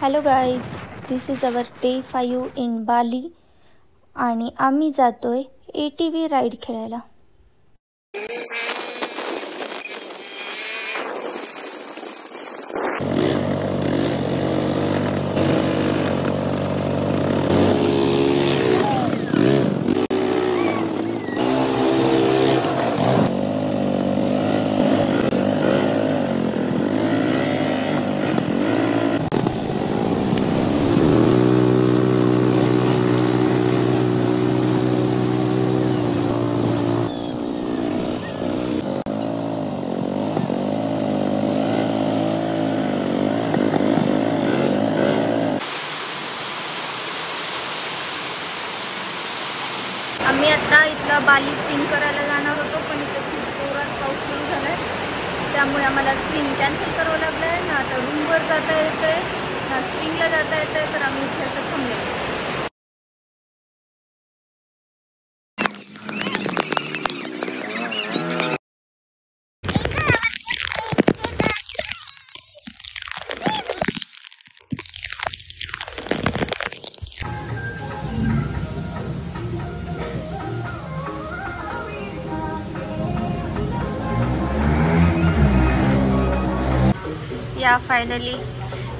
Hello guys, this is our day 5 in Bali आणि आम्ही जातोय ATV राईड खेळायला. आम्ही आता इथला बाली स्विम करायला जाणार होतो, पण इथे खूप जोरात पाऊस सुरू झाला आहे, त्यामुळे आम्हाला स्विम कॅन्सल करावं लागलं आहे. ना आता रूमवर जाता येतं आहे, ना स्विमला जाता येतं आहे, तर आम्ही इथे असं थांबलो. या फायनली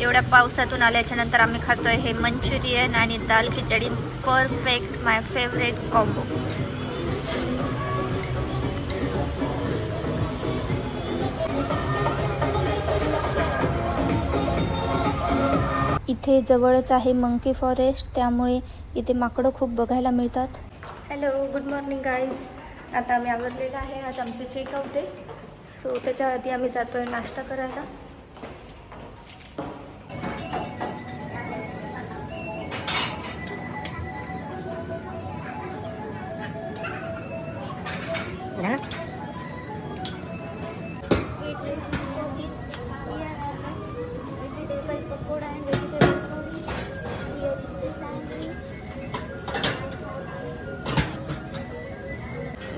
एवढ्या पावसातून आल्याच्या नंतर आम्ही खातोय हे मंचुरियन आणि दाल खिचडी. परफेक्ट, माय फेवरेट कॉम्बो. इथे जवळच आहे मंकी फॉरेस्ट, त्यामुळे इथे माकडं खूप बघायला मिळतात. Hello, good morning guys. आता आम्ही आवरलेलं आहे. आज आमचे चेकआउट आहे, सो त्याच्या आधी आम्ही जातोय नाश्ता करायला.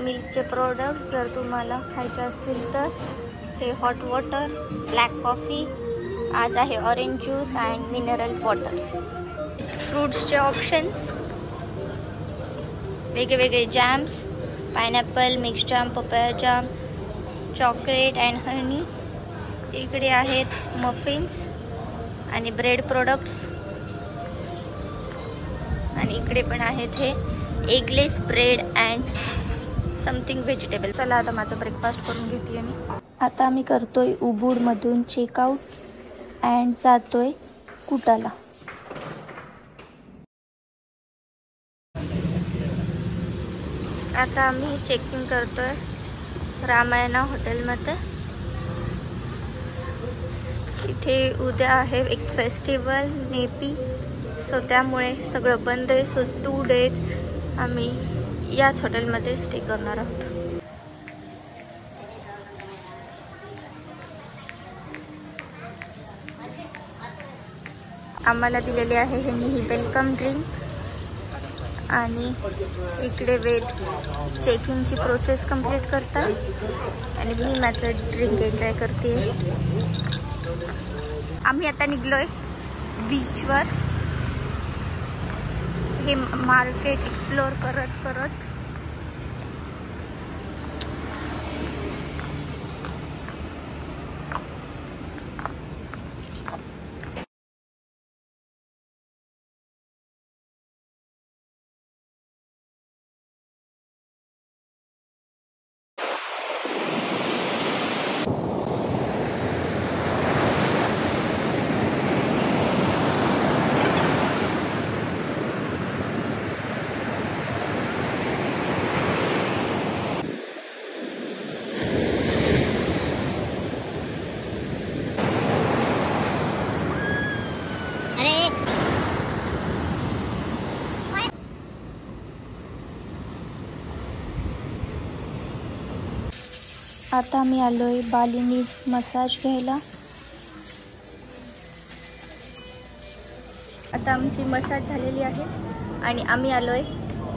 मिल्कचे प्रोडक्ट्स जर तुम्हाला खायचे असतील तर हे हॉट वॉटर, ब्लॅक कॉफी, आज आहे orange juice and mineral water. फ्रूट्सचे ऑप्शन्स, वेगवेगळे jams, pineapple, mix jam, papaya jam, chocolate and honey. इकडे आहेत मफिन्स आणि ब्रेड प्रोडक्ट्स, आणि इकडे पण आहेत हे eggless bread and something vegetable. चला आता माझा ब्रेकफास्ट करून घेते मी. आता आम्ही करतोय उबूडमधून चेकआउट अँड जातोय कुटाला. आता आम्ही चेकिंग करतोय रामायणा हॉटेलमध्ये. इथे उद्या आहे एक फेस्टिवल नेपी, सो त्यामुळे सगळं बंद आहे. सो 2 days आम्ही याच हॉटेलमध्ये स्टे करणार आहोत. आम्हाला दिलेले आहे ह्यांनी ही वेलकम ड्रिंक, आणि इकडे वेट चेकिंगची प्रोसेस कंप्लीट करतात आणि मी माझं ड्रिंक एन्जॉय करते. आम्ही आता निघलोय बीचवर. हे मार्केट एक्सप्लोर करत करत आता आम्ही आलोय बालीनीज मसाज घ्यायला. आता आमची मसाज झालेली आहे आणि आम्ही आलोय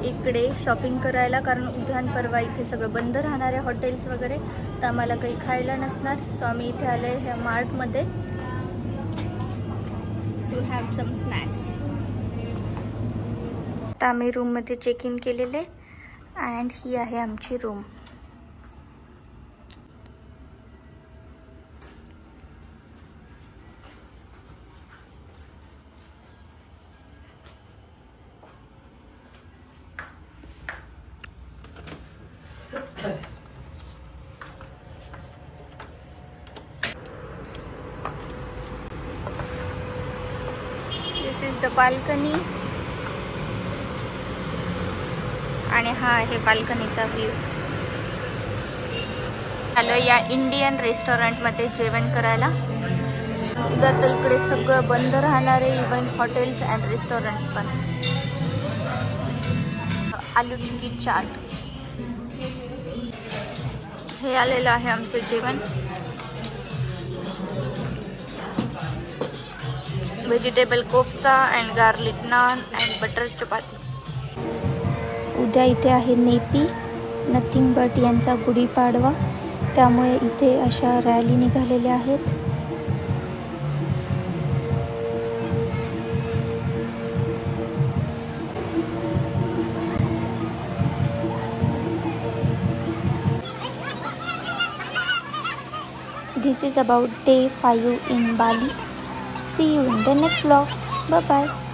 इकडे शॉपिंग करायला, कारण उद्या परवा इथे सगळं बंद राहणार आहे, हॉटेल्स वगैरे, तर आम्हाला काही खायला नसणार. सो आम्ही इथे आलोय ह्या मार्टमध्ये. To have some snacks. आता आम्ही रूममध्ये चेक इन केलेले अँड ही आहे आमची room. This is the balcony आणि हा आहे बाल्कनीचा व्ह्यू. आलो या इंडियन रेस्टॉरंटमध्ये जेवण करायला. उद्या तर इकडे सगळं बंद राहणार आहे, इवन हॉटेल्स अँड रेस्टॉरंट्स पण. आलू टिक्की चाट हे आलेलं आहे आमचं जेवण. Vegetable kofta and garlic naan and butter chapati. उद्या इथे आहे नेपी नथिंग बट यांचा गुढीपाडवा, त्यामुळे इथे अशा रॅली निघालेल्या आहेत. This is about day 5 in Bali. See you in the next vlog. Bye bye.